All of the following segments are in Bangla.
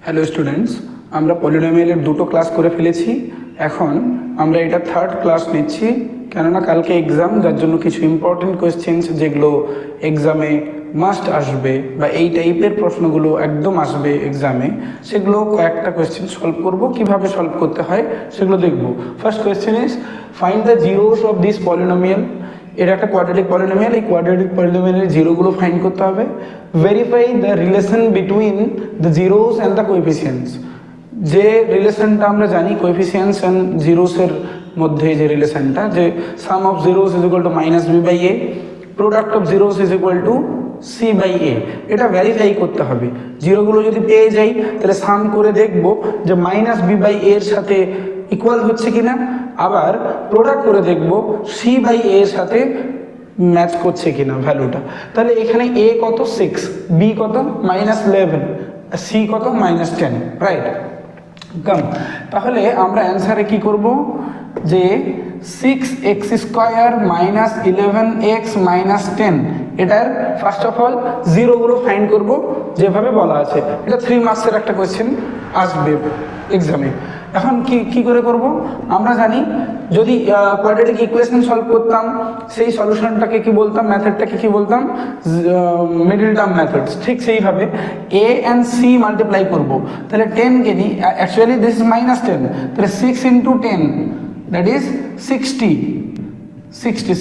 হ্যালো স্টুডেন্টস, আমরা পলিনোমিয়ালের দুটো ক্লাস করে ফেলেছি। এখন আমরা এটা থার্ড ক্লাস নিচ্ছি, কেননা কালকে এক্সাম, যার জন্য কিছু ইম্পর্টেন্ট কোয়েশ্চেন্স যেগুলো এক্সামে মাস্ট আসবে বা এই টাইপের প্রশ্নগুলো একদম আসবে এক্সামে, সেগুলো কয়েকটা কোয়েশ্চেন সলভ করব। কিভাবে সলভ করতে হয় সেগুলো দেখব। First question is find the zeros of this polynomial. এটা একটা কোয়াড্রেটিক পলিনোমিয়াল, এই কোয়াড্রেটিক পলিনোমিয়ালের জিরোগুলো ফাইন্ড করতে হবে। Verify the relation between the zeros and the coefficients. যে রিলেশনটা আমরা জানি কোএফিসিয়েন্টস অ্যান্ড জিরোসের মধ্যে, যে রিলেশনটা, যে sum of zeros is equal to minus B by a, product of zeros is equal to C by a, এটা ভেরিফাই করতে হবে। জিরোগুলো যদি পেয়ে যাই তাহলে সাম করে দেখব যে মাইনাস বি বাই এর সাথে ইকুয়াল হচ্ছে কিনা, আবার প্রোডাক্ট করে দেখব সি বাই এর সাথে ম্যাচ করছে কিনা ভ্যালুটা। তাহলে এখানে এ কত 6, বি কত -11, সি কত -10, রাইট? কাম, তাহলে আমরা অ্যান্সারে কি করব, যে 6x² - 11x - 10, এটার ফার্স্ট অফ অল জিরোগুলো ফাইন্ড করব যেভাবে বলা আছে। এটা 3 মার্কসের একটা কোয়েশ্চেন আসবে এক্সামে। এখন কি করে করব, আমরা জানি যদি কোয়াড্রেটিক ইকুয়েশন সলভ করতাম, সেই সলিউশনটাকে কি বলতাম, মেথডটাকে কি বলতাম, মিডল টার্ম মেথডস। ঠিক সেইভাবে এ অ্যান্ড সি মাল্টিপ্লাই করব। তাহলে 10কে নিই, অ্যাকচুয়ালি দিস ইজ -10, তাহলে 6 × 10 দ্যাট ইজ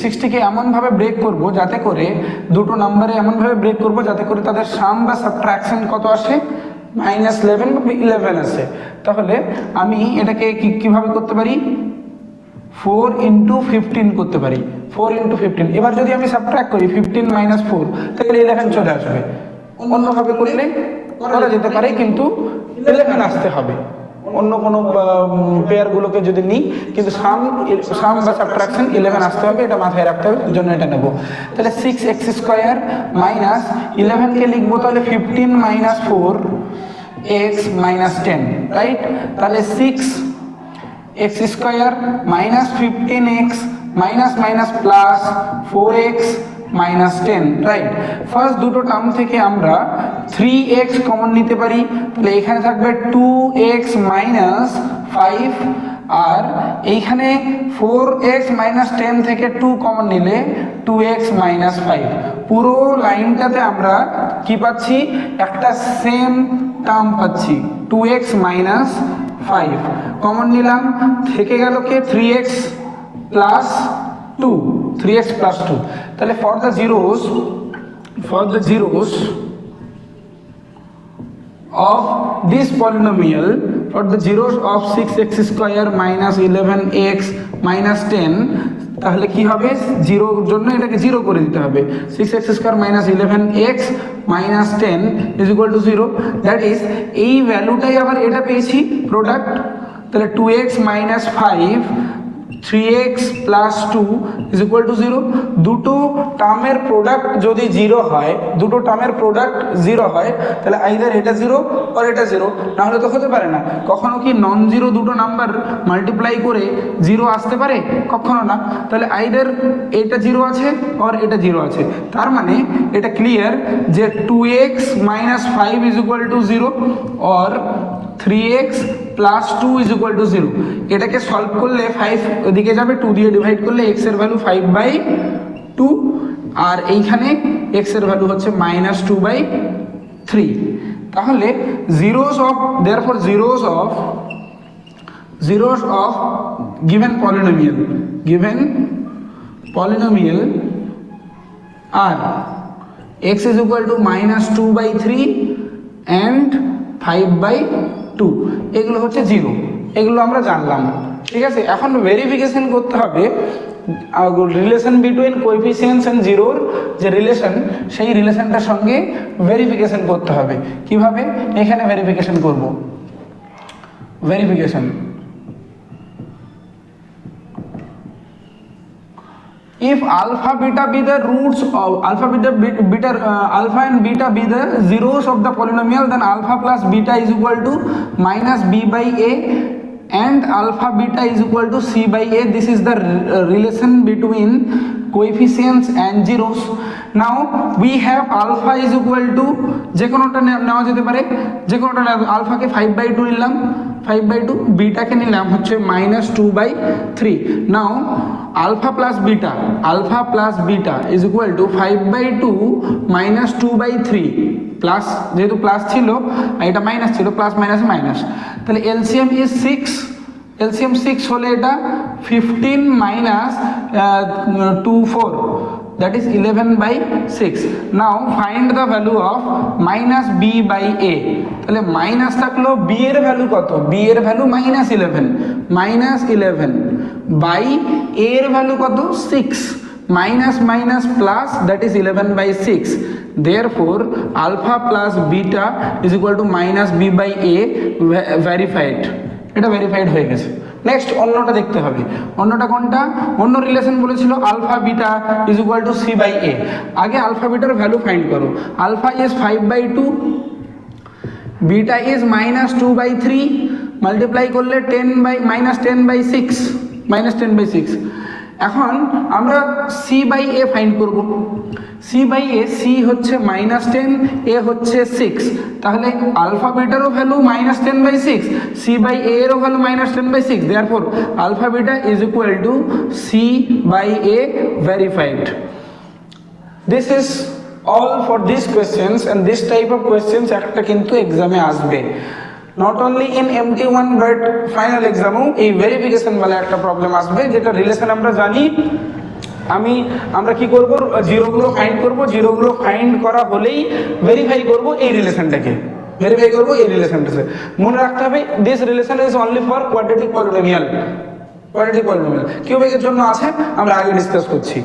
60কে এমনভাবে ব্রেক করব যাতে করে দুটো নাম্বারে এমনভাবে ব্রেক করব যাতে করে তাদের সাম বা সাবট্রাকশন কত আসে, -11 বা 11 আসে। তাহলে আমি এটাকে কিভাবে করতে পারি, 4 × 15 করতে পারি, 4 × 15। এবার যদি আমি সাবট্রাক্ট করি 15 - 4, তাহলে 11 চলে আসবে। অন্যভাবে করলে করা যেতে পারে, কিন্তু 11 আসতে হবে। অন্য কোনো পেয়ারগুলোকে যদি নিই, কিন্তু সাম বা সাবট্রাকশন 11 আসতে হবে, এটা মাথায় রাখতে হবে, এর জন্য এটা নেব। তাহলে 6x² - 11কে লিখবো তাহলে 15 - 4x - 10, রাইট? তাহলে 6x² - 15x plus 4x - 10, right? First দুটো টার্ম থেকে আমরা 3x কমন নিতে পারি, তাহলে এখানে থাকবে 2x - 5, আর এইখানে 4x - 10 থেকে 2 কমন নিলে 2x - 5। পুরো লাইনটাতে আমরা কি পাচ্ছি, একটা সেম টার্ম পাচ্ছি, 2x - 5 কমন নিলাম, থেকে গেল কে 3x + 2, 3x + 2। তাহলে for the zeros of this polynomial, for the zeros of 6x² - 11x - 10, তাহলে কি হবে, জিরোর জন্য এটাকে 0 করে দিতে হবে। 6x² - 11x - 10 is equal to 0, that is এই ভ্যালুটাই আবার এটা পেয়েছি প্রোডাক্ট। তাহলে 2x - 5, 3x + 2 is equal to 0। দুটো টার্মের প্রোডাক্ট যদি 0 হয়, দুটো টার্মের প্রোডাক্ট 0 হয়, তাহলে আইদার এটা 0 আর এটা 0, না হলে তো হতে পারে না। কখনো কি নন জিরো দুটো নাম্বার মাল্টিপ্লাই করে 0 আসতে পারে? কখনো না। তাহলে আইদার এটা 0 আছে আর এটা 0 আছে, তার মানে এটা ক্লিয়ার যে 2x - 5 ইজ ইকুয়াল টু 0 আর 3x + 2 ইজ ইকুয়াল টু 0। এটাকে সলভ করলে 5 ওদিকে যাবে, 2 দিয়ে ডিভাইড করলে x এর ভ্যালু 5/2, আর এইখানে x এর ভ্যালু হচ্ছে -2/3। তাহলে zeros of given polynomial are x is equal to -2/3 and 5/2, এগুলো হচ্ছে 0, এগুলো আমরা জানলাম। ঠিক আছে, এখন ভেরিফিকেশন করতে হবে রিলেশন বিটুইন কোএফিসিয়েন্টস এন্ড জিরোর যে রিলেশন, সেই রিলেশনটার সঙ্গে ভেরিফিকেশন করতে হবে। কিভাবে? এখানে ভেরিফিকেশন করব। Verification, if alpha beta be the roots of alpha and beta be the zeros of the polynomial, then alpha plus beta is equal to -b/a and alpha beta is equal to c by a. This is the relation between coefficients and zeros. Now we have alpha is equal to যে কোনোটা নেওয়া যেতে পারে, যে কোনোটা আলফাকে 5/2 নিলাম, 5/2, বিটাকে নিলাম হচ্ছে -2/3. Now alpha plus beta is equal to 5/2 -2/3 plus, যেহেতু প্লাস ছিল এটা মাইনাস ছিল, প্লাস মাইনাস মাইনাস, তাহলে এলসিএম ইজ 6. এলসিএম 6 হলে এটা 15 minus 2 4, that is 11/6. Now find the value of minus b by a. তাহলে মাইনাস থাকলো b এর ভ্যালু কত, b এর ভ্যালু -11 বাই a এর ভ্যালু কত 6, minus minus plus, that is 11/6. Therefore alpha plus beta is equal to minus b by a. verified, এটা ভেরিফাইড হয়ে গেছে। নেক্সট অন্যটা দেখতে হবে, অন্যটা কোনটা, অন্য রিলেশন বলেছিল alpha beta is equal to C by a. আগে আলফা বিটার ভ্যালু ফাইন্ড করো। Alpha is 5/2, beta is -2/3, multiply করলে -10/6। এখন আমরা সি বাই এ ফাইন্ড করব। সি বাই এ, সি হচ্ছে -10, এ হচ্ছে 6, তাহলে আলফা বিটারও ভ্যালু -10/6, সি বাই এ এরও value -10/6। Therefore alpha beta is equal to C by a, verified. This is all for this questions, and this type of questions একটা কিন্তু এক্সামে আসবে, not only in MT1 but final এক্সামেও এই ভেরিফিকেশন বলে একটা প্রবলেম আসবে, যেটা রিলেশন আমরা জানি। আমরা কি করব, জিরোগুলো ফাইন্ড করব, জিরোগুলো ফাইন্ড করা হলেই ভেরিফাই করব এই রিলেশনটাকে, মনে রাখতে হবে this relation is only for quadratic polynomial. কিউবিকের জন্য আছে, আমরা আগে ডিসকাস করছি।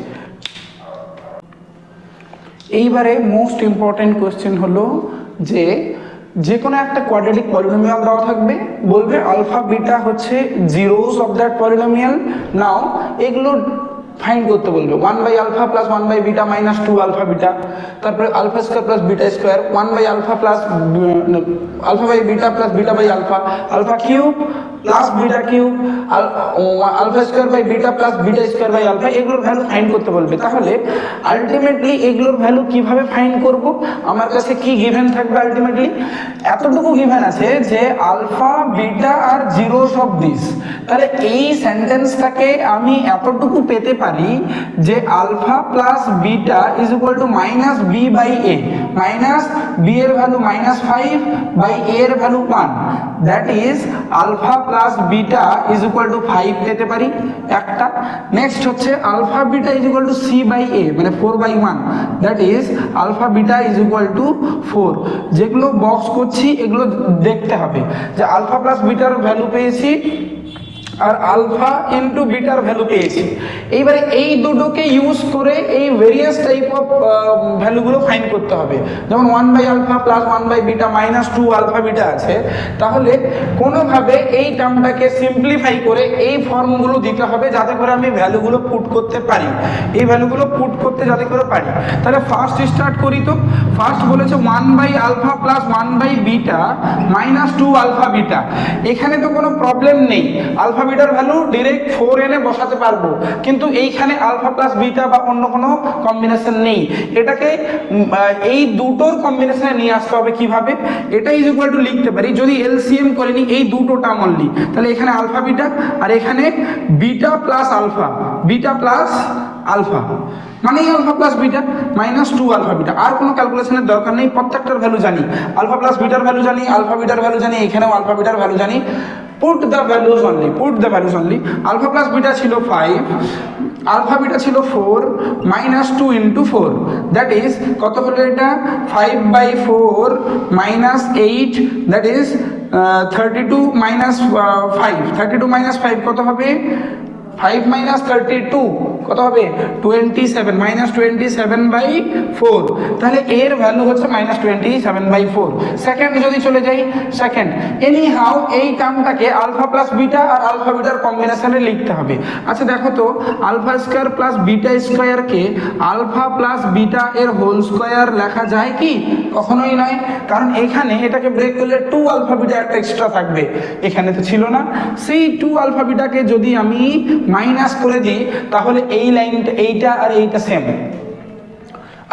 এইবারে মোস্ট ইম্পর্টেন্ট কোয়েশ্চেন হলো যে কোনো একটা কোয়াড্রেটিক পলিনোমিয়াল দেওয়া থাকবে, বলবে আলফা বিটা হচ্ছে zeros of that polynomial. Now এগুলো ফাইন্ড করতে বলবে, 1/α প্লাস 1/β মাইনাস 2α বিটা, তারপরে alpha square plus beta square, 1/α plus α/β plus β/α, alpha cube plus beta cube, alpha square by beta plus beta square by alpha, এগুলোর ভ্যালু ফাইন্ড করতে বলবে। তাহলে আলটিমেটলি এগুলোর ভ্যালু কিভাবে ফাইন্ড করব, আমার কাছে কি গিভেন থাকবে, আলটিমেটলি এতটুকু গিভেন আছে যে আলফা বিটা আর জিরোস অফ দিস। তাহলে এই সেন্টেন্সটাকে আমি এতটুকু পেতে পারি যে alpha plus beta is equal to minus B by A, minus B এর ভ্যালু -5 বাই এ এর value 1, that is alpha plus beta is equal to 5 পেতে পারি একটা। নেক্সট হচ্ছে alpha beta is equal to C by A, মানে 4/1, that is alpha beta is equal to 4। যেগুলো বক্স করছি এগুলো দেখতে হবে যে আলফা প্লাস বিটার ভ্যালু পেয়েছি আর আলফা ইন্টু বিটার ভ্যালু পেয়েছি। এইবারে এই দুটোকে ইউজ করে এই ভেরিয়াস টাইপ অফ ভ্যালুগুলো ফাইন্ড করতে হবে। যেমন 1/α প্লাস 1/β মাইনাস 2α বিটা আছে, তাহলে কোনোভাবে এই টার্মটাকে সিম্পলিফাই করে এই ফর্মগুলো দিতে হবে যাতে করে আমি ভ্যালুগুলো পুট করতে পারি, এই ভ্যালুগুলো পুট করতে যাতে করে পারি। তাহলে ফার্স্ট স্টার্ট করি। তো ফার্স্ট বলেছে 1/α প্লাস 1/β মাইনাস 2α বিটা। এখানে তো কোনো প্রবলেম নেই, আলফা বিটার ভ্যালু ডাইরেক্ট 4 এনে বসাতে পারবো, কিন্তু এইখানে আলফা প্লাস বিটা বা অন্য কোনো কম্বিনেশন নেই। এটাকে এই দুটোর কম্বিনেশনে নিয়ে আসতে হবে। কিভাবে, এটা ইজ ইকুয়াল টু লিখতে পারি যদি এলসিএম করে নিই এই দুটো টার্ম অনলি, তাহলে এখানে আলফা বিটা আর এখানে beta plus alpha, beta plus alpha মানে alpha plus beta minus 2α beta. আর কোনো ক্যালকুলেশনের দরকার নেই, প্রত্যেকটার ভ্যালু জানি, আলফা প্লাস বিটার ভ্যালু জানি, আলফা বিটার ভ্যালু জানি, এখানেও আলফা বিটার ভ্যালু জানি। Put the values only, alpha plus beta ছিল 5, আলফা বিটা ছিল 4, মাইনাস 2 ইন্টু 4, দ্যাট ইজ কত হলো এটা 5/4 minus 8, that is 32 minus 5, 32 minus 5 কত হবে 5 মাইনাস 32, কত হবে 27 -27/4, তাহলে এর ভ্যালু হচ্ছে -27/4। সেকেন্ড যদি চলে যাই, সেকেন্ড এনি হাউ এই টার্মটাকে আলফা প্লাস বিটা আর আলফা বিটার কম্বিনেশনে লিখতে হবে। আচ্ছা দেখো তো, আলফা স্কোয়ার প্লাস বিটা স্কোয়ারকে আলফা প্লাস বিটা এর হোল স্কোয়ার লেখা যায় কি? কখনোই নয়, কারণ এখানে এটাকে ব্রেক করলে 2 আলফা বিটা একটা এক্সট্রা থাকবে, এখানে তো ছিল না। সেই 2 আলফা বিটাকে যদি আমি মাইনাস করে দিই তাহলে এই লাইনটা, এইটা আর এইটা same,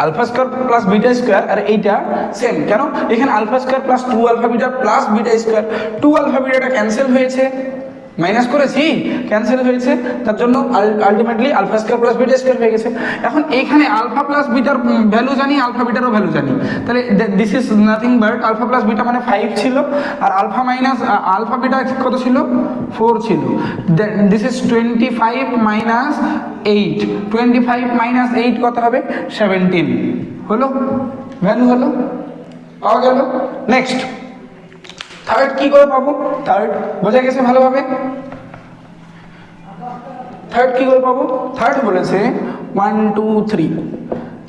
alpha square plus beta square আর এইটা সেম। কেন? এখানে alpha square plus 2 alpha beta plus beta square, 2 alpha বিটাটা ক্যান্সেল হয়েছে, মাইনাস করেছি, ক্যান্সেল হয়েছে, তার জন্য ultimately alpha square plus beta square হয়ে গেছে। এখন এখানে আলফা প্লাস বিটার ভ্যালু জানি, আলফা বিটারও ভ্যালু জানি, তাহলে this is nothing but alpha plus beta মানে 5 ছিল, আর আলফা মাইনাস আলফা বিটা কত ছিল? 4 ছিল। দিস ইজ 25 মাইনাস 8, 25 মাইনাস 8 কত হবে? 17 হলো, ভ্যালু হলো, পাওয়া গেল। নেক্সট থার্ড কি করে পাবো? থার্ড বোঝা গেছে ভালোভাবে? থার্ড কি করে পাবো? থার্ড বলেছে 1 2 3,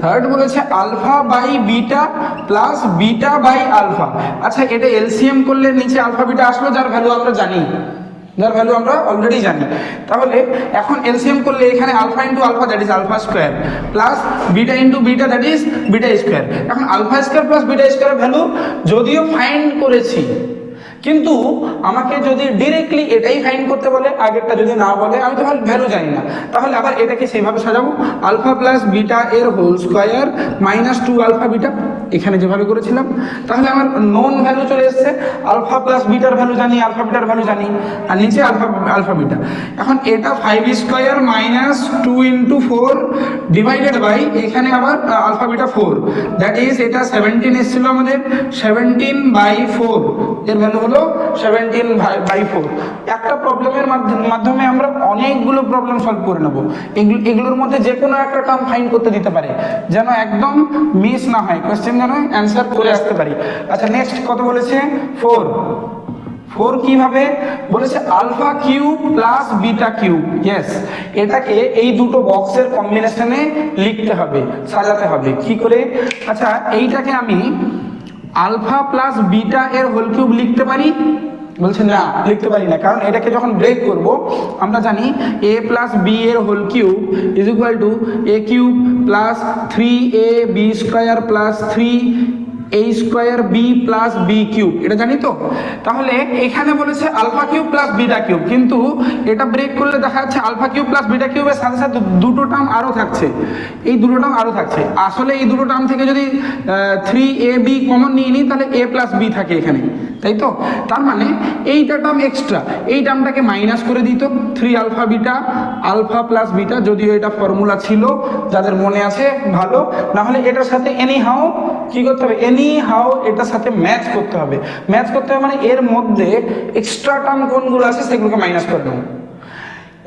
থার্ড বলেছে alpha by beta plus beta by alpha. আচ্ছা এটা এলসিএম করলে নিচে আলফা বিটা আসলো, যার ভ্যালু আমরা জানি, যার ভ্যালু আমরা অলরেডি জানি। তাহলে এখন এলসিএম করলে এখানে alpha into alpha that is alpha square plus beta into beta that is beta square. এখন আলফা স্কোয়ার প্লাস বিটা স্কোয়ারের ভ্যালু যদিও ফাইন্ড করেছি, কিন্তু আমাকে যদি ডিরেক্টলি এটাই ফাইন্ড করতে বলে, আগেরটা যদি না বলে, আমি তো ভ্যালু জানি না, তাহলে আবার এটাকে সেইভাবে সাজাবো, আলফা প্লাস বিটা এর whole square minus 2 alpha beta, এখানে যেভাবে করেছিলাম। তাহলে আমার নোন ভ্যালু চলে এসছে, আলফা প্লাস বিটার ভ্যালু জানি, আলফা বিটার ভ্যালু জানি, আর নিচে আলফা বিটা। এখন এটা 5 square minus 2 into 4 divided by এখানে আবার আলফা বিটা 4, দ্যাট ইজ এটা 17 এসেছিল আমাদের, 17/4 এর ভ্যালু হলো 17/4। একটা প্রবলেমের মাধ্যমে আমরা অনেকগুলো প্রবলেম সলভ করে নেব, এগুলোর মধ্যে যে কোনো একটা টার্ম ফাইন্ড করতে দিতে পারে, যেন একদম মিস না হয়, কোয়েশ্চেন যেন অ্যান্সার করে আসতে পারি। আচ্ছা নেক্সট কত বলেছে? 4 কিভাবে বলেছে? Alpha cube plus beta cube. Yes, এটাকে এই দুটো বক্সের কম্বিনেশনে লিখতে হবে, সাজাতে হবে। কি করে? আচ্ছা এইটাকে আমি আলফা প্লাস বিটা এর হোল কিউব লিখতে পারি? বলছে না, লিখতে পারি না, কারণ এটাকে যখন ব্রেক করব আমরা জানি a প্লাস বি এর whole cube is equal to a cube plus 3ab square plus 3a square B plus B cube, এটা জানি তো। তাহলে এখানে বলেছে alpha cube plus beta cube, কিন্তু এটা ব্রেক করলে দেখা যাচ্ছে আলফা কিউব প্লাস বিটা কিউবের সাথে সাথে দুটো টার্ম আরও থাকছে, এই দুটো টার্ম আরও থাকছে। আসলে এই দুটো টার্ম থেকে যদি 3ab কমন নিয়ে নিই তাহলে a প্লাস বি থাকে এখানে, তাই তো? তার মানে এইটা টার্ম এক্সট্রা, এই টার্মটাকে মাইনাস করে দিত, 3 alpha beta alpha plus beta, যদিও এটা ফর্মুলা ছিল, যাদের মনে আছে ভালো, না হলে এটার সাথে এনি হাউ কি করতে হবে? এনি হাউ এটার সাথে ম্যাচ করতে হবে। ম্যাচ করতে হবে মানে এর মধ্যে এক্সট্রা টার্ম কোনগুলো আছে সেগুলোকে মাইনাস করে নেব।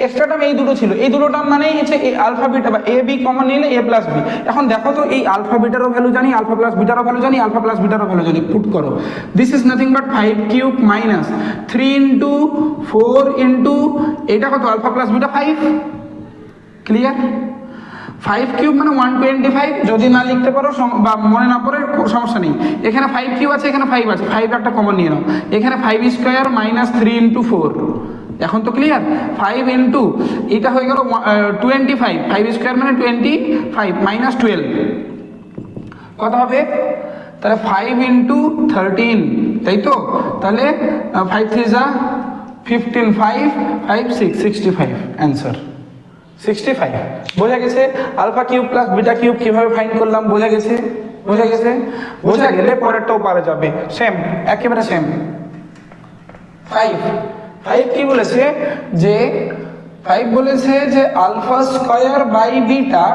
এক্সট্রা টার্ম এই দুটো ছিল, এই দুটো টার্ম মানেই হচ্ছে এই আলফা বিটা বা এ বি কমন নিলে a প্লাস বি। এখন দেখো তো, এই আলফা বিটারও ভ্যালু জানি, আলফা প্লাস বিটারও ভ্যালু জানি, আলফা প্লাস বিটারও ভ্যালু জানি, পুট করো। This is nothing but 5 cube minus 3 into 4 into এটা কত? Alpha plus beta 5। Clear? 5 cube মানে 125, যদি না লিখতে পারো বা মনে না পড়ে সমস্যা নেই, এখানে 5 কিউব আছে, এখানে 5 আছে, 5 একটা কমন নিয়ে নাও, এখানে 5 স্কোয়ার মাইনাস 3 ইন্টু 4। এখন তো ক্লিয়ার? 5 ইন্টু এটা হয়ে গেল 25, 5 স্কোয়ার মানে 25 মাইনাস 12 কত হবে? তাহলে 5 ইন্টু 13, তাই তো? তাহলে 5 3 যা 15, 5 5 6 65 অ্যান্সার 65। বোঝা গেছে alpha cube plus beta cube কিভাবে ফাইন্ড করলাম? বোঝা গেছে? বোঝা গেছে? বোঝা গেলে পরেরটাও পারা যাবে, সেম, একেবারে সেম। 5 কি বলেছে? যে 5 বলেছে যে alpha square by beta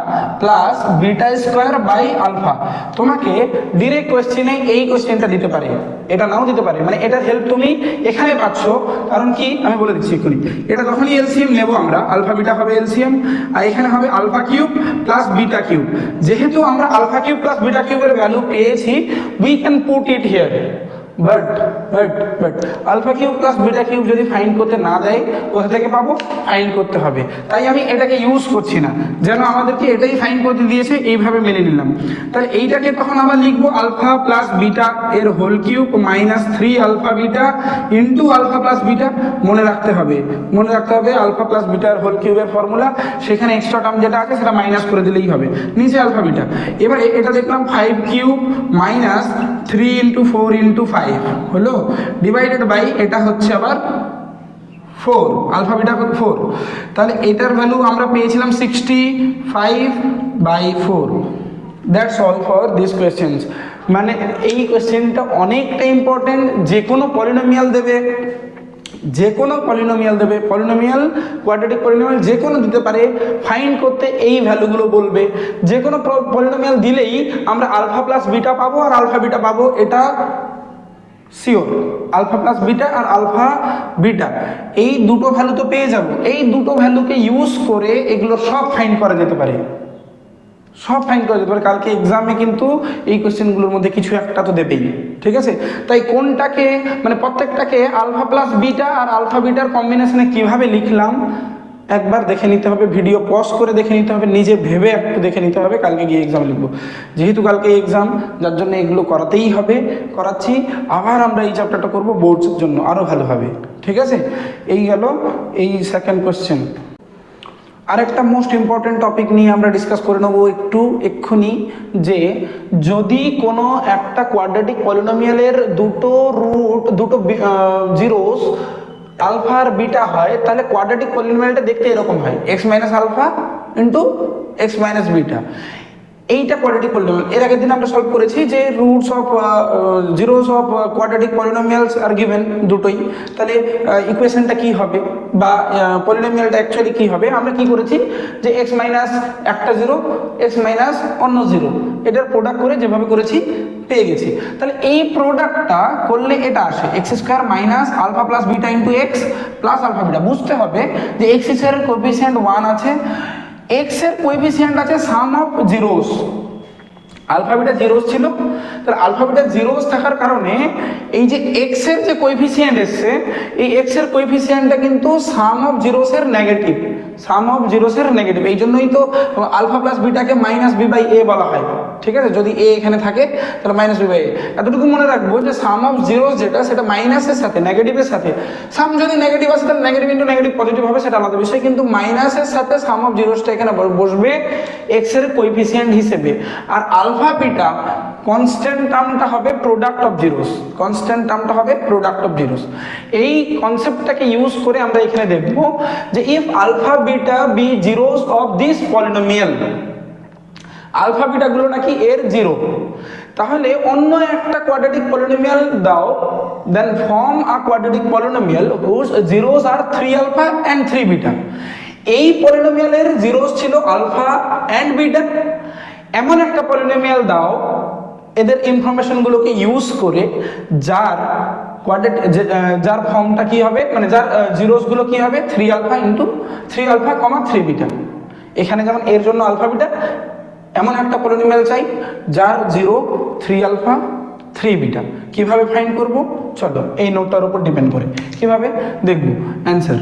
plus beta square by alpha. তোমাকে ডিরেক্ট কোয়েশ্চেনে এই কোয়েশ্চেনটা দিতে পারে, এটা নাও দিতে পারে, মানে এটার হেল্প তুমি এখানে পাচ্ছ। কারণ কি আমি বলে দিচ্ছি এক্ষুনি, এটা যখনই এলসিএম নেব আমরা, আলফা বিটা হবে এলসিএম, আর এখানে হবে alpha cube plus beta cube. যেহেতু আমরা আলফা কিউব প্লাস বিটা কিউবের ভ্যালু পেয়েছি, we can put it here, but alpha cube plus beta cube যদি ফাইন্ড করতে না দেয় কোথা থেকে পাবো? ফাইন্ড করতে হবে। তাই আমি এটাকে ইউজ করছি না, যেন আমাদেরকে এটাই ফাইন্ড করতে দিয়েছে, এইভাবে মেনে নিলাম। তাহলে এইটাকে তখন আবার লিখবো আলফা প্লাস বিটা এর whole cube minus 3 alpha beta into alpha plus beta. মনে রাখতে হবে আলফা প্লাস বিটার হোল কিউবের ফর্মুলা, সেখানে এক্সট্রা টার্ম যেটা আছে সেটা মাইনাস করে দিলেই হবে, নিচে আলফা বিটা। এবারে এটা দেখলাম 5 কিউব মাইনাস 3 ইন্টু 4 ইন্টু 5 হলো, ডিভাইডেড বাই এটা হচ্ছে আবার 4, আলফা বিটা 4। তাহলে এটার ভ্যালু আমরা পেয়েছিলাম 65/4। That's all for this questions. মানে এই কোয়েশ্চেনটা অনেকটা ইম্পর্টেন্ট। যে কোনো পলিনোমিয়াল দেবে, পলিনোমিয়াল কোয়াড্রেটিক পলিনোমিয়াল যে কোনো দিতে পারে, ফাইন্ড করতে এই ভ্যালুগুলো বলবে। যে কোনো পলিনোমিয়াল দিলেই আমরা আলফা প্লাস বিটা পাবো আর আলফা বিটা পাবো, এটা শিওর। আলফা প্লাস বিটা আর আলফা বিটা এই দুটো ভ্যালু তো পেয়ে যাব। এই দুটো ভ্যালুকে ইউজ করে এগুলো সব ফাইন্ড করা যেতে পারে, কালকে এক্সামে কিন্তু এই কোশ্চেনগুলোর মধ্যে কিছু একটা তো দেবেই, ঠিক আছে? তাই কোনটাকে মানে প্রত্যেকটাকে আলফা প্লাস বিটা আর আলফা বিটার কম্বিনেশনে কিভাবে লিখলাম একবার দেখে নিতে হবে, ভিডিও পজ করে দেখে নিতে হবে, নিজে ভেবে একটু দেখে নিতে হবে, কালকে গিয়ে এক্সাম লিখবো। যেহেতু কালকে এক্সাম, যার জন্য এগুলো করাতেই হবে, করাচ্ছি। আবার আমরা এই চ্যাপ্টারটা করবো বোর্ডসের জন্য আরও ভালোভাবে, ঠিক আছে? এই গেল এই সেকেন্ড কোশ্চেন। আরেকটা মোস্ট ইম্পর্টেন্ট টপিক নিয়ে আমরা ডিসকাস করে নেবো এক্ষুনি, যে যদি কোনো একটা কোয়াড্রেটিক পলিনোমিয়ালের দুটো জিরোস আলফা আর বিটা হয়, তাহলে কোয়াড্রেটিক পলিনোমিয়ালটা দেখতে এরকম হয়, x minus alpha into x minus beta. এইটা কোয়াড্রেটিক পলিনোমিয়াল। এর আগের দিন আমরা সলভ করেছি যে roots of zeros of quadratic polynomials are given দুটোই। তাহলে ইকুয়েশনটা কি হবে বা পলিনোমিয়ালটা অ্যাকচুয়ালি কি হবে, আমরা কি করেছি যে এক্স মাইনাস একটা জিরো, এক্স মাইনাস অন্য জিরো, এটার প্রোডাক্ট করে যেভাবে করেছি পেয়ে গেছি। তাহলে এই প্রোডাক্টটা করলে এটা আসে x square minus alpha plus beta into x plus alpha beta. বুঝতে হবে যে এক্স স্কোয়ারের কোএফিসিয়েন্ট 1 আছে, এক্স এর কোএফিসিয়েন্ট আছে sum of zeros. Alpha beta zeros ছিল, তাহলে আলফা বিটা জিরোস থাকার কারণে এই যে এক্স এর যে কোএফিসিয়েন্ট এসছে, এই এক্স এর কোএফিসিয়েন্টটা কিন্তু সাম অফ জিরোসের নেগেটিভ, এই জন্যই তো আলফা প্লাস বিটাকে মাইনাস বি বাই এ বলা হয়, ঠিক আছে? যদি এ এখানে থাকে তাহলে মাইনাস বি বাই এ। এতটুকু মনে রাখবো যে সাম অফ জিরোস যেটা, সেটা মাইনাসের সাথে নেগেটিভের সাথে, সাম যদি নেগেটিভ আসে তাহলে নেগেটিভ ইন্টু নেগেটিভ পজিটিভ হবে, সেটা আলাদা বিষয়, কিন্তু মাইনাসের সাথে সাম অফ জিরোসটা এখানে বসবে এক্স এর কোএফিসিয়েন্ট হিসেবে। আর আলফা বিটা কনস্ট্যান্ট টার্মটা হবে প্রোডাক্ট অফ জিরোস। এই কনসেপ্টটাকে ইউজ করে আমরা এখানে দেখব যে if alpha beta be zeros of this polynomial, alpha beta গুলো নাকি এর জিরো, তাহলে অন্য একটা কোয়াড্রেটিক পলিনোমিয়াল দাও, then form a quadratic polynomial whose zeros are 3 alpha and 3 beta. এই পলিনোমিয়ালের জিরোস ছিল আলফা এন্ড বিটা। এমন একটা পলিনোমিয়াল দাও এদের ইনফরমেশনগুলোকে ইউজ করে, যার ফর্মটা কি হবে, মানে যার জিরোসগুলো কি হবে 3 alpha into 3 alpha comma 3 beta. এখানে যেমন এর জন্য আলফা বিটা, এমন একটা পলিনোমিয়াল চাই যার জিরো 3 আলফা 3 বিটা। কিভাবে ফাইন্ড করব, চলো এই নোটটার উপর ডিপেন্ড করে কিভাবে দেখব অ্যান্সার।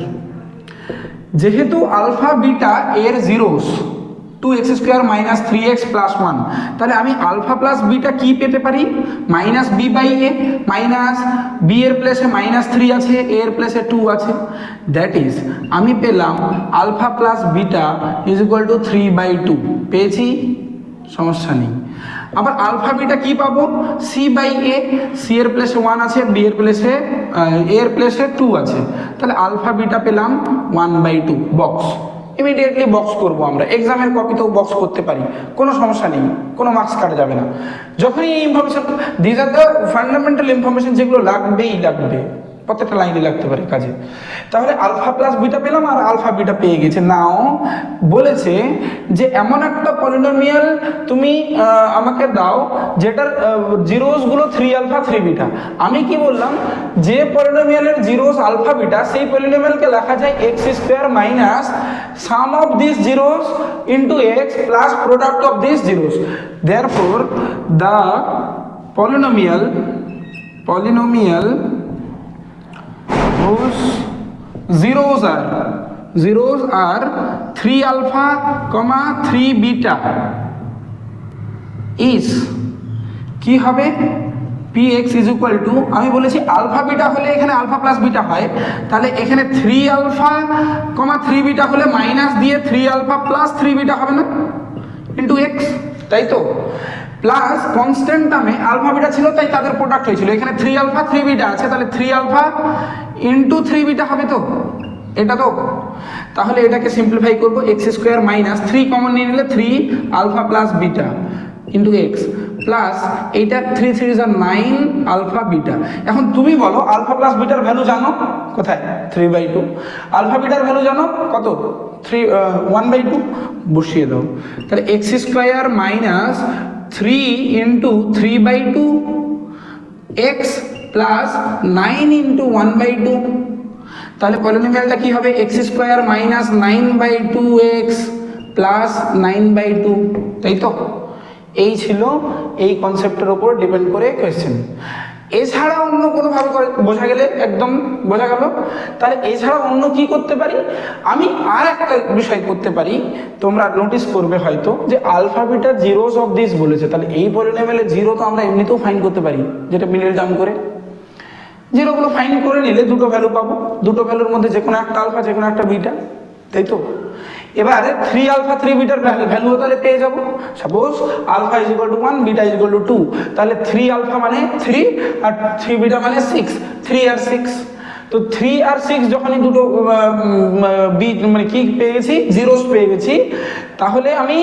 যেহেতু আলফা বিটা এর zeros 2x square minus 3x plus 1, তাহলে আমি আলফা প্লাস বিটা কি পেতে পারি, minus B by A, minus B এর প্লেসে মাইনাস 3 আছে, এ এর প্লেসে 2 আছে, দ্যাট ইজ আমি পেলাম alpha plus beta is equal to 3/2। পেয়েছি, সমস্যা নেই। আবার আলফা বিটা কি পাবো, সি বাই এ, সি এর প্লেসে 1 আছে, বি এর প্লেসে এ এর প্লেসে 2 আছে, তাহলে আলফা বিটা পেলাম 1/2 বক্স। ইমিডিয়েটলি বক্স করব আমরা, এক্সামের কপিতেও বক্স করতে পারি, কোনো সমস্যা নেই, কোনো মার্কস কাটা যাবে না। যখনই এই information, this are the fundamental information যেগুলো লাগবেই লাগবে, প্রত্যেকটা লাইনে লাগতে পারে কাজে। তাহলে আলফা প্লাস বিটা পেলাম আর আলফা বিটা পেয়ে গেছে। নাও বলেছে যে এমন একটা পলিনোমিয়াল তুমি আমাকে দাও যেটার জিরোসগুলো 3 আলফা 3 বিটা। আমি কি বললাম, যে পলিনোমিয়ালের জিরোস আলফা বিটা সেই পলিনোমিয়ালকে লেখা যায় x square minus some of this zeros into x plus product of this zeros. Therefore the polynomial polynomial whose zeros are 3 alpha, 3 beta is কি হবে px is equal to, আমি বলেছি আলফা বিটা হলে এখানে আলফা প্লাস বিটা হয়, তাহলে এখানে 3 আলফা, 3 বিটা হলে মাইনাস দিয়ে 3 আলফা প্লাস 3 বিটা হবে না ইন্টু এক্স, তাই তো? প্লাস কনস্ট্যান্ট টার্মে আলফা বিটা ছিল তাই তাদের প্রোডাক্ট হয়েছিল, এখানে 3 আলফা 3 বিটা আছে, তাহলে 3 আলফা ইন্টু 3 বিটা হবে তো, এটা তো। তাহলে এটাকে সিম্পলিফাই করবো, এক্স স্কোয়ার মাইনাস 3 কমন নিয়ে নিলে 3 alpha plus beta into x plus এইটা 3 3 ইজ 9 আলফা বিটা। এখন তুমি বলো আলফা প্লাস বিটার ভ্যালু জানো কোথায়? 3/2। আলফা বিটার ভ্যালু জানো কত? 1/2 বসিয়ে দাও। তাহলে x square minus 3 into 3/2 x plus 9 into 1/2। তাহলে পলিনোমিয়ালটা কি হবে? X square minus 9/2 x plus 9/2, তাই তো? এই ছিল এই কনসেপ্টের ওপর ডিপেন্ড করে কোয়েশ্চেন। এছাড়া অন্য কোনোভাবে বোঝা গেলে একদম বোঝা গেল। তাহলে এছাড়া অন্য কি করতে পারি? আমি আর একটা বিষয় করতে পারি, তোমরা নোটিস করবে হয়তো যে alpha beta zeros of this বলেছে, তাহলে এই পলিনোমিয়ালে জিরো তো আমরা এমনিতেও ফাইন্ড করতে পারি, যেটা মিডল টার্ম করে। জিরোগুলো ফাইন্ড করে নিলে দুটো ভ্যালু পাবো, দুটো ভ্যালুর মধ্যে যে কোনো একটা আলফা যে কোনো একটা বিটা, তাই তো? এবারে 3 আলফা 3 বিটার ভ্যালু তাহলে পেয়ে যাবো। Suppose alpha is equal to 1, beta is equal to 2, তাহলে 3 আলফা মানে 3 আর 3 বিটা মানে 6, 3 আর 6। তো 3 আর 6 যখনই দুটো মানে কি পেয়ে গেছি, জিরোস পেয়ে গেছি, তাহলে আমি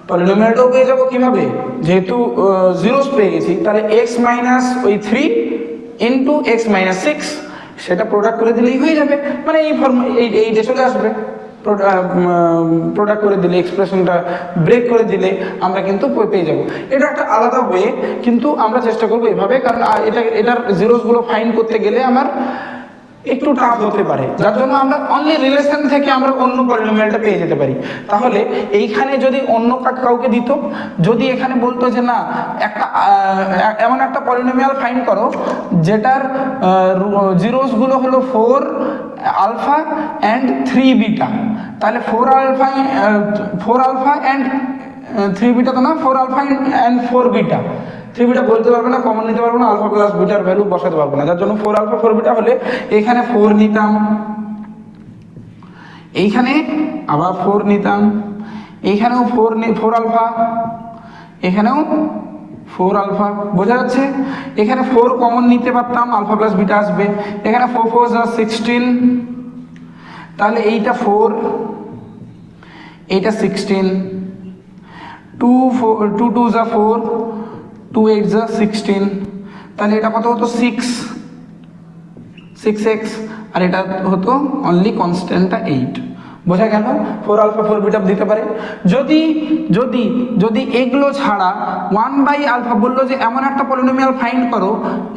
পলিনোমিয়ালটাও পেয়ে যাবো কিভাবে? যেহেতু জিরোস পেয়ে গেছি, তাহলে এক্স মাইনাস ওই 3 ইন্টু এক্স মাইনাস 6 সেটা প্রোডাক্ট করে দিলেই হয়ে যাবে, মানে এই ফর্ম এইটা চলে আসবে। প্রোডাক্ট করে দিলে, এক্সপ্রেশনটা ব্রেক করে দিলে আমরা কিন্তু পেয়ে যাব। এটা একটা আলাদা ওয়ে, কিন্তু আমরা চেষ্টা করবো এভাবে, কারণ এটার জিরোসগুলো ফাইন্ড করতে গেলে আমার একটু টাফ হতে পারে, যার জন্য আমরা অনলি রিলেশন থেকে আমরা অন্য পলিনোমিয়ালটা পেয়ে যেতে পারি। তাহলে এইখানে যদি অন্য কাউকে দিত, যদি এখানে বলতো যে না একটা এমন একটা পলিনোমিয়াল ফাইন্ড করো যেটার জিরোসগুলো হলো 4 আলফা অ্যান্ড 3 বিটা, তাহলে 4 আলফা অ্যান্ড 3 বিটা তো না, 4 আলফা অ্যান্ড 4 বিটা। 3 বিটা বলতে পারবে না, কমন নিতে পারবো না, আলফা প্লাস বিটার ভ্যালু বসাতে পারবো না, যার জন্য 4 আলফা 4 বিটা হলে এখানে 4 নিতাম, এইখানে আবার 4 নিতাম, এইখানেও 4 আলফা, এখানেও 4 আলফা, বোঝা যাচ্ছে? এখানে 4 কমন নিতে পারতাম, আলফা প্লাস বিটা আসবে, এখানে 4 4 16, তাহলে এইটা 4, এইটা 16, 2 2 যা 4, 2 8 যা 16, তাহলে এটা কত হতো? 6x, আর এটা হতো অনলি কনস্ট্যান্টটা 8। বোঝা গেল? 4 আলফা 4 বিটা দিতে পারে। যদি যদি যদি এগুলো ছাড়া 1 আলফা বললো যে এমন একটা পলিনোমিয়াল ফাইন্ড করো,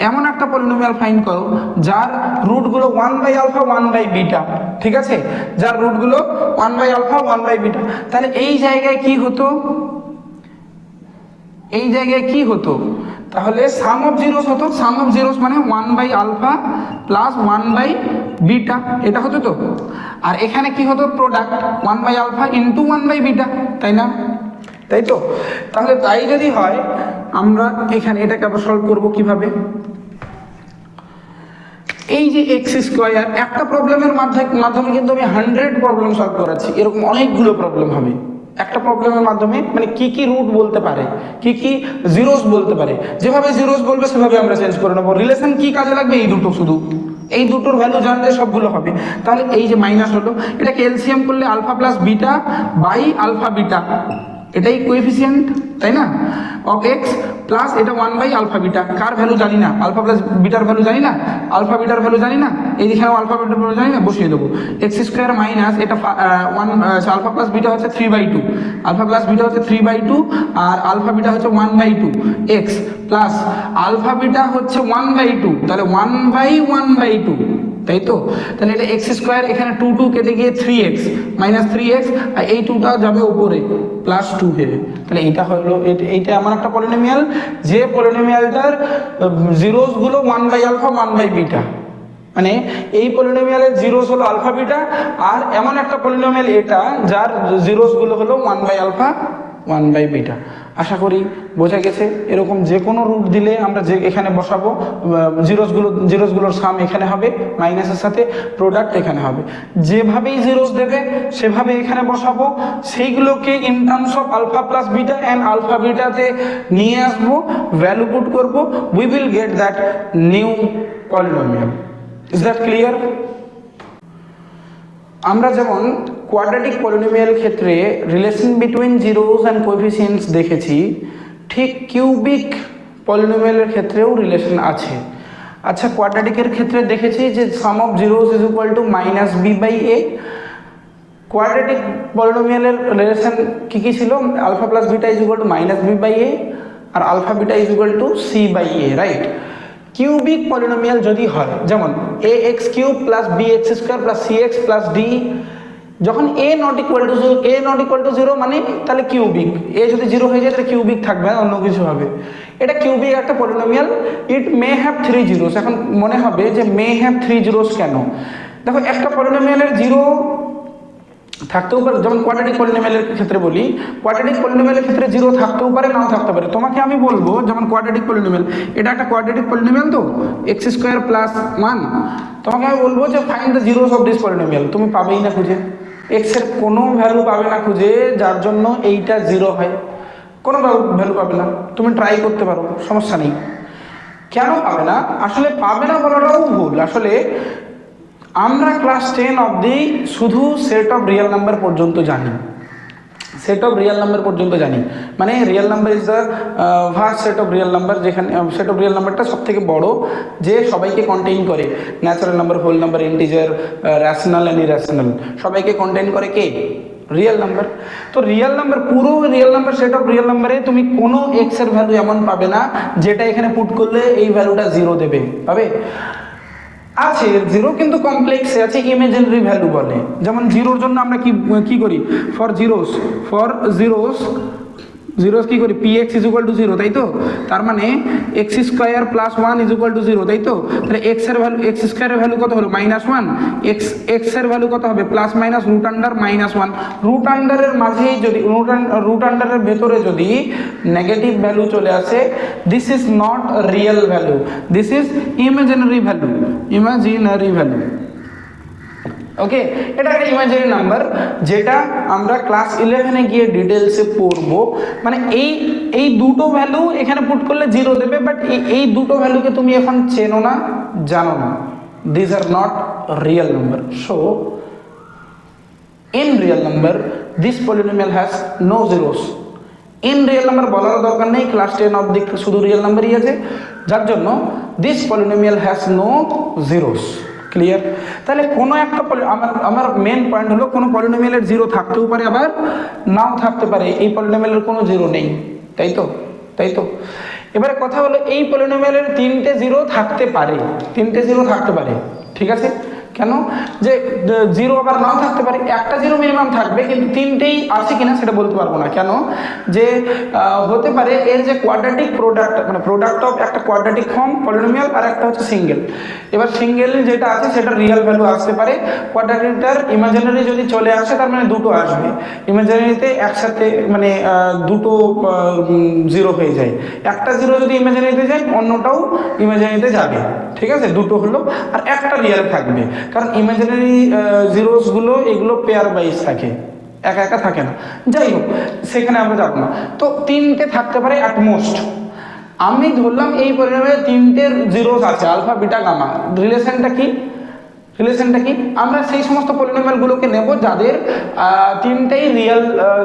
এমন একটা পলিনোমিয়াল ফাইন্ড করো যার রুটগুলো 1 আলফা 1 বিটা, ঠিক আছে? যার রুটগুলো 1 আলফা 1 বিটা, তাহলে এই জায়গায় কি হতো? এই জায়গায় কি হতো? তাহলে সাম অফ জিরোস হতো। সাম অফ জিরোস মানে 1 আলফা প্লাস 1 বিটা, এটা হতো তো। আর এখানে কি হতো? প্রোডাক্ট 1 আলফা ইন্টু 1 বিটা, তাই না? তাই তো? তাহলে তাই যদি হয়, আমরা এখানে এটাকে আবার সলভ করবো কিভাবে? এই যে এক্স স্কোয়ার, একটা প্রবলেমের মাধ্যমে কিন্তু আমি 100 প্রবলেম সলভ করাচ্ছি, এরকম অনেকগুলো প্রবলেম হবে একটা প্রবলেমের মাধ্যমে। মানে কি কি রুট বলতে পারে, কি কি জিরোস বলতে পারে, যেভাবে জিরোস বলবে সেভাবে আমরা চেঞ্জ করে নেবো। রিলেশন কি কাজে লাগবে? এই দুটো, শুধু এই দুটোর ভ্যালু জানলে সবগুলো হবে। তাহলে এই যে মাইনাস হলো, এটাকে এলসিএম করলে alpha plus beta by alpha beta, এটাই কোএফিসিয়েন্ট, তাই না? অফ এক্স প্লাস এটা 1 আলফা বিটা, কার ভ্যালু জানি না, আলফা প্লাস বিটার ভ্যালু জানি না, আলফা বিটার ভ্যালু জানি না, এইখানেও আলফা বিটার ভ্যালু জানি না, বসিয়ে দেবো। এক্স স্কোয়ার মাইনাস এটা 1 আলফা প্লাস বিটা হচ্ছে 3/2, আলফা প্লাস বিটা হচ্ছে 3/2, আর আলফা বিটা হচ্ছে 1/2 এক্স প্লাস আলফা বিটা হচ্ছে 1/2, তাহলে 1/1/2 তাই তো? তাহলে এটা এক্স স্কোয়ার, এখানে 2 কেটে গিয়ে 3x মাইনাস 3x, আর এই 2টা যাবে উপরে প্লাস 2 হবে। তাহলে এইটা হলো এইটা এমন একটা পলিনোমিয়াল যে পলিনোমিয়ালটার জিরোসগুলো 1/α 1/β, মানে এই পলিনোমিয়ালের জিরোস হলো আলফা বিটা, আর এমন একটা পলিনোমিয়াল এটা যার জিরোসগুলো হলো 1/α 1/β। আশা করি বোঝা গেছে। এরকম যে কোনো রুট দিলে আমরা যে এখানে বসাবো, জিরোসগুলোর সাম এখানে হবে, মাইনাসের সাথে প্রোডাক্ট এখানে হবে। যেভাবেই জিরোস দেবে সেভাবে এখানে বসাবো, সেইগুলোকে in terms of alpha plus beta and alpha বিটাতে নিয়ে আসবো, ভ্যালু পুট করবো, we will get that new polynomial. Is that clear? আমরা যেমন কোয়াড্রেটিক পলিনোমিয়াল ক্ষেত্রে relation between zeros and coefficients দেখেছি, ঠিক কিউবিক পলিনোমিয়ালের ক্ষেত্রেও রিলেশন আছে। আচ্ছা, কোয়াড্রেটিকের ক্ষেত্রে দেখেছি যে sum of zeros is equal to minus b/a। Quadratic পলিনোমিয়ালের রিলেশন কী কী ছিল? Alpha plus beta is equal to minus b/a আর alpha beta is equal to c/a, right? Cubic polynomial যদি হয়, যেমন ax cube plus bx square plus cx plus d, যখন a নট ইকুয়াল টু 0 মানে তাহলে কিউবিক, a যদি 0 হয়ে যায় তাহলে কিউবিক থাকবে না, অন্য কিছু হবে। এটা কিউবিক একটা polynomial. It may have 3 zeros. এখন মনে হবে যে মে হ্যাভ 3 জিরোস কেন? দেখো, একটা পলিনোমিয়ালের জিরো থাকতেও পারে, যেমন কোয়াড্রেটিক পলিনোমিয়ালের ক্ষেত্রে বলি, কোয়াড্রেটিক পলিনোমিয়ালের ক্ষেত্রে জিরো থাকতেও পারে, নাও থাকতে পারে। তোমাকে আমি বলবো যেমন কোয়াড্রেটিক পলিনোমিয়াল, এটা একটা কোয়াড্রেটিক পলিনোমিয়াল তো এক্স স্কোয়ার প্লাস 1, তোমাকে আমি বলবো যে find the zeros of this polynomial. তুমি পাবেই না খুঁজে, এক্স এর কোনো ভ্যালু পাবে না খুঁজে যার জন্য এইটা জিরো হয়, কোনো ভ্যালু পাবে না। তুমি ট্রাই করতে পারো, সমস্যা নেই। কেন পাবে না? আসলে পাবে না বলাটাও ভুল। আসলে আমরা ক্লাস 10 অবধি শুধু সেট অফ রিয়েল নাম্বার পর্যন্ত জানি, সেট অফ রিয়েল নাম্বার পর্যন্ত জানি, মানে real number is the vast set of real number, যেখানে সেট অফ রিয়েল নাম্বারটা সব থেকে বড়, যে সবাইকে কন্টেইন করে, natural number, whole number, integer, rational and irrational, সবাইকে কন্টেইন করে কে? Real number. তো রিয়েল নাম্বার, পুরো real number, set of real নাম্বারে তুমি কোনো এক্স এর ভ্যালু এমন পাবে না যেটা এখানে পুট করলে এই ভ্যালুটা জিরো দেবে, পাবে? আছে জিরো, কিন্তু কমপ্লেক্সে আছে, ইমাজিনারি ভ্যালু বলে। যেমন জিরোর জন্য আমরা কি করি? ফর জিরোস কি করি? px ইজ ইকুয়াল টু 0, তাই তো? তার মানে x square plus 1 is equal to 0, তাই তো? তাহলে এক্স স্কোয়ারের ভ্যালু কত হলো? -1। এক্স এর ভ্যালু কত হবে? Plus minus root under -1। Root আন্ডারের মাঝেই যদি রুট আন্ডারের ভেতরে যদি নেগেটিভ ভ্যালু চলে আসে, this is not real value, this is imaginary value. Okay, এটা একটা ইমাজিনারি নাম্বার, যেটা আমরা ক্লাস 11-এ গিয়ে ডিটেলসে পড়বো। মানে এই দুটো ভ্যালু এখানে পুট করলে জিরো দেবে, বাট এই দুটো ভ্যালুকে তুমি এখন চেনো না, জানো না। This are not real number. So in real number this polynomial has no zeros. In real number বলার দরকার নেই, ক্লাস 10 অবধি শুধু রিয়েল নাম্বারই আছে, যার জন্য this polynomial has no zeros. Clear? তাহলে কোনো একটা আমার মেন পয়েন্ট হলো, কোনো পলিনোমিয়ালের জিরো থাকতেও পারে, আবার নাও থাকতে পারে। এই পলিনোমিয়ালের কোনো জিরো নেই, তাই তো? এবারে কথা হলো, এই পলিনোমিয়ালের 3টে জিরো থাকতে পারে, ঠিক আছে? কেন? যে জিরো আবার নাও থাকতে পারে, একটা জিরো মিনিমাম থাকবে, কিন্তু 3টেই আছে কিনা সেটা বলতে পারবো না। কেন? যে হতে পারে এর যে কোয়াড্রেটিক প্রোডাক্ট, মানে প্রোডাক্ট অফ একটা কোয়াড্রেটিক ফর্ম পলিনোমিয়াল আর একটা হচ্ছে সিঙ্গেল। এবার সিঙ্গেল যেটা আছে সেটা রিয়েল ভ্যালু আসতে পারে, কোয়াড্রেটিকটার ইমাজিনারি যদি চলে আসে তার মানে দুটো আসবে, ইমাজিনারিতে একসাথে মানে দুটো জিরো হয়ে যায়। একটা জিরো যদি ইমাজিনারিতে যায়, অন্যটাও ইমাজিনারিতে যাবে, ঠিক আছে? দুটো হলো, আর একটা রিয়েল থাকবে, কারণ ইমাজিনারি জিরোসগুলো এগুলো পেয়ার ওয়াইজ থাকে, একা একা থাকে না। যাই হোক, সেখানে আমরা যাব না। তো 3টে থাকতে পারে অ্যাটমোস্ট। আমি ধরলাম এই পরিমাণে 3টের জিরোস আছে, আলফা বিটা গামা। রিলেশনটা কি? আমরা সেই সমস্ত পলিনোমিয়ালগুলোকে নেব যাদের 3টেই রিয়েল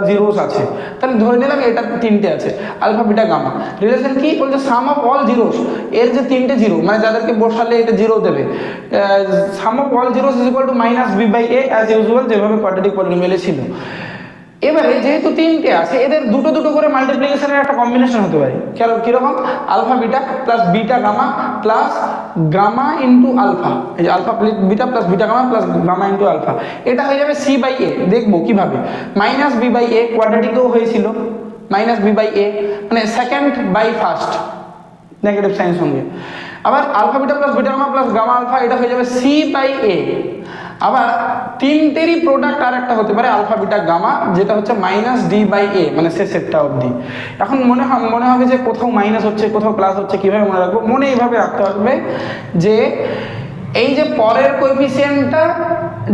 জিরোস আছে। তাহলে ধরে নিলাম এটা 3টে আছে, আলফা বিটা গামা। রিলেশন কি বলছে? সাম অফ অল জিরোস, এর যে 3টে জিরো, মানে যাদেরকে বসালে এটা জিরো দেবে, sum of all zeros is equal to -b/a as usual, যেভাবে কোয়াড্রেটিক পলিনোমিয়ালে ছিল। এবারে যেহেতু 3টে আছে, এদের দুটো করে মাল্টিপ্লিকেশনের একটা কম্বিনেশন হতে পারে। কিরকম? Alpha beta plus beta gamma plus gamma into alpha, এই যে alpha beta plus beta gamma plus gamma into alpha, এটা হয়ে যাবে সি বাই এ। দেখবো কিভাবে, মাইনাস বি বাই এ কোয়াড্রেটিকেও হয়েছিল, মাইনাস বি বাই এ মানে second by first negative sign সঙ্গে। আবার alpha beta plus beta gamma plus gamma alpha, এটা হয়ে যাবে সি বাই এ। আবার তিনটেরই প্রোডাক্ট আর একটা হতে পারে আলফা বিটা গামা, যেটা হচ্ছে মাইনাস ডি বাই এ, মানে শেষেরটা অবধি। এখন মনে হবে যে কোথাও মাইনাস হচ্ছে কোথাও প্লাস হচ্ছে, কীভাবে মনে রাখবো? মনে এইভাবে রাখতে হবে যে এই যে পরের কোএফিসিয়েন্টটা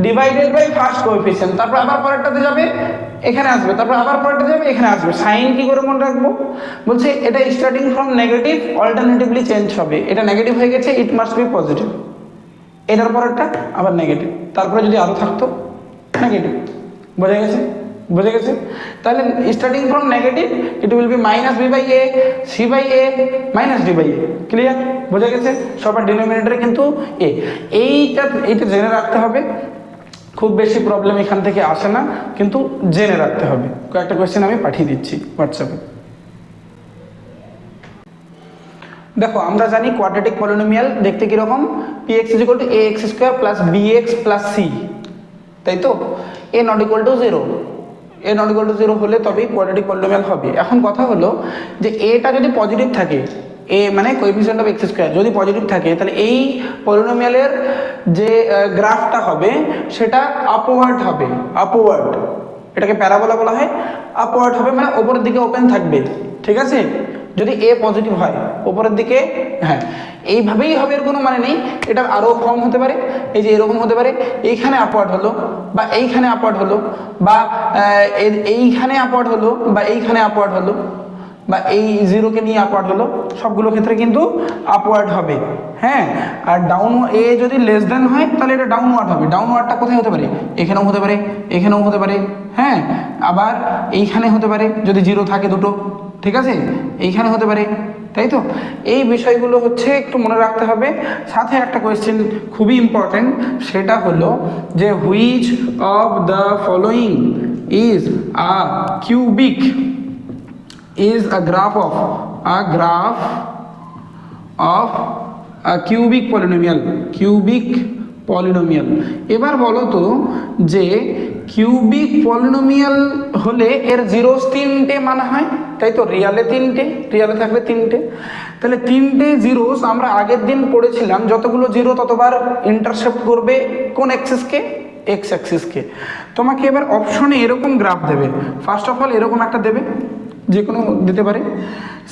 ডিভাইডেড বাই ফার্স্ট কোএফিসিয়েন্ট, তারপর আবার পরেরটাতে যাবে এখানে আসবে, তারপর আবার পরেরটা যাবে এখানে আসবে। সাইন কি করে মনে রাখবো? বলছে এটা starting from negative alternatively change হবে, এটা নেগেটিভ হয়ে গেছে, ইট মাস্ট বি পজিটিভ। এটার পরেরটা আবার নেগেটিভ, তারপরে যদি আরও থাকতো নেগেটিভ। বোঝা গেছে? বোঝা গেছে? তাহলে starting from negative it will be minus B by A, C by A, minus D by A. Clear? বোঝা গেছে? সবার ডিনোমিনেটরে কিন্তু এ। এইটা জেনে রাখতে হবে, খুব বেশি প্রবলেম এখান থেকে আসে না, কিন্তু জেনে রাখতে হবে। কয়েকটা কোয়েশ্চেন আমি পাঠিয়ে দিচ্ছি হোয়াটসঅ্যাপে। দেখো আমরা জানি কোয়াড্রেটিক পলিনোমিয়াল দেখতে কীরকম, px = ax² + bx + c, তাই তো? a ≠ 0, a ≠ 0 হলে তবেই কোয়াড্রেটিক পলিনোমিয়াল হবে। এখন কথা হলো যে এটা যদি পজিটিভ থাকে, এ মানে কোএফিসিয়েন্ট অফ x² যদি পজিটিভ থাকে, তাহলে এই পলিনোমিয়ালের যে গ্রাফটা হবে সেটা আপওয়ার্ড হবে, আপওয়ার্ড। এটাকে প্যারাবোলা বলা হয়, আপওয়ার্ড হবে মানে ওপরের দিকে ওপেন থাকবে, ঠিক আছে? যদি এ পজিটিভ হয় ওপরের দিকে, হ্যাঁ এইভাবেই হবে, এর কোনো মানে নেই। এটা আরও ফর্ম হতে পারে, এই যে এরকম হতে পারে, এইখানে আপওয়ার্ড হলো বা এইখানে আপওয়ার্ড হলো বা এইখানে আপওয়ার্ড হলো বা এইখানে আপওয়ার্ড হলো বা এই জিরোকে নিয়ে আপওয়ার্ড হলো, সবগুলো ক্ষেত্রে কিন্তু আপওয়ার্ড হবে। হ্যাঁ, আর ডাউন এ যদি লেস দেন হয় তাহলে এটা ডাউনওয়ার্ড হবে। ডাউনওয়ার্ডটা কোথায় হতে পারে? এখানেও হতে পারে, এখানেও হতে পারে, হ্যাঁ আবার এইখানে হতে পারে যদি জিরো থাকে দুটো, ঠিক আছে? এইখানে হতে পারে, তাই তো? এই বিষয়গুলো হচ্ছে একটু মনে রাখতে হবে। সাথে একটা কোয়েশ্চেন খুবই ইম্পর্টেন্ট, সেটা হলো যে which of the following is a cubic, is a graph of a cubic polynomial। এবার বলো তো যে কিউবিক পলিনোমিয়াল হলে এর জিরোস 3টে মানা হয়, তাই তো? রিয়ালে 3টে, রিয়ালে থাকলে 3টে, তাহলে 3টে জিরোস আমরা আগের দিন পড়েছিলাম, যতগুলো জিরো ততবার ইন্টারসেপ্ট করবে কোন অ্যাক্সিসকে? এক্স অ্যাক্সিসকে। তোমাকে এবার অপশনে এরকম গ্রাফ দেবে। ফার্স্ট অফ অল এরকম একটা দেবে, যে কোনো দিতে পারে।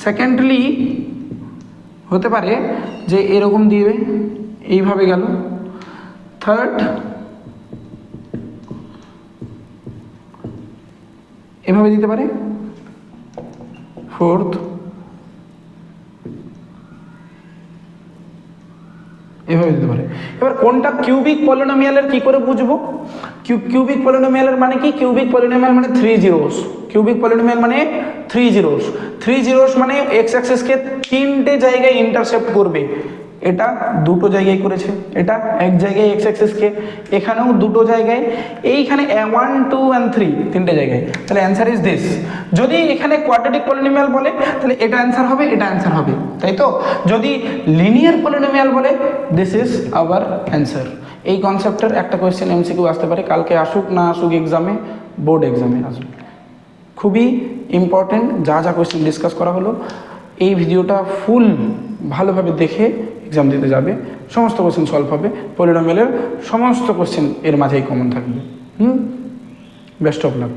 সেকেন্ডলি হতে পারে যে এরকম দিবে, এইভাবে গেল। থার্ড এভাবে দিতে পারে। ফোর্থ এভাবে দিতে পারে। এবার কোনটা কিউবিক পলিনোমিয়ালের কি করে বুঝবো? কিউবিক পলিনোমিয়ালের মানে কি? কিউবিক পলিনোমিয়াল মানে 3 জিরোস। কিউবিক পলিনোমিয়াল মানে 3 জিরোস। 3 জিরোস মানে এক্স অ্যাক্সিসকে 3টে জায়গায় ইন্টারসেপ্ট করবে। এটা দুটো জায়গায় করেছে, এটা এক জায়গায় এক্স অ্যাক্সিসকে, এখানেও দুটো জায়গায়, এইখানে 1 2 and 3 তিনটে জায়গায়। তাহলে অ্যান্সার ইজ দিস। যদি এখানে কোয়াড্রেটিক পলিনোমিয়াল বলে তাহলে এটা অ্যান্সার হবে, এটা অ্যান্সার হবে, তাই তো? যদি লিনিয়ার পলিনোমিয়াল বলে দিস ইজ আওয়ার অ্যান্সার। এই কনসেপ্টের একটা কোয়েশ্চেন এমসিকিউ আসতে পারে, কালকে আসুক না আসুক এক্সামে, বোর্ড এক্সামে আসুক। খুবই ইম্পর্টেন্ট যা যা কোয়েশ্চেন ডিসকাস করা হলো, এই ভিডিওটা ফুল ভালোভাবে দেখে এক্সাম দিতে যাবে, সমস্ত কোয়েশ্চেন সলভ হবে। পলিনোমিয়ালের সমস্ত কোয়েশ্চেন এর মাঝেই কমন থাকবে। Best of luck.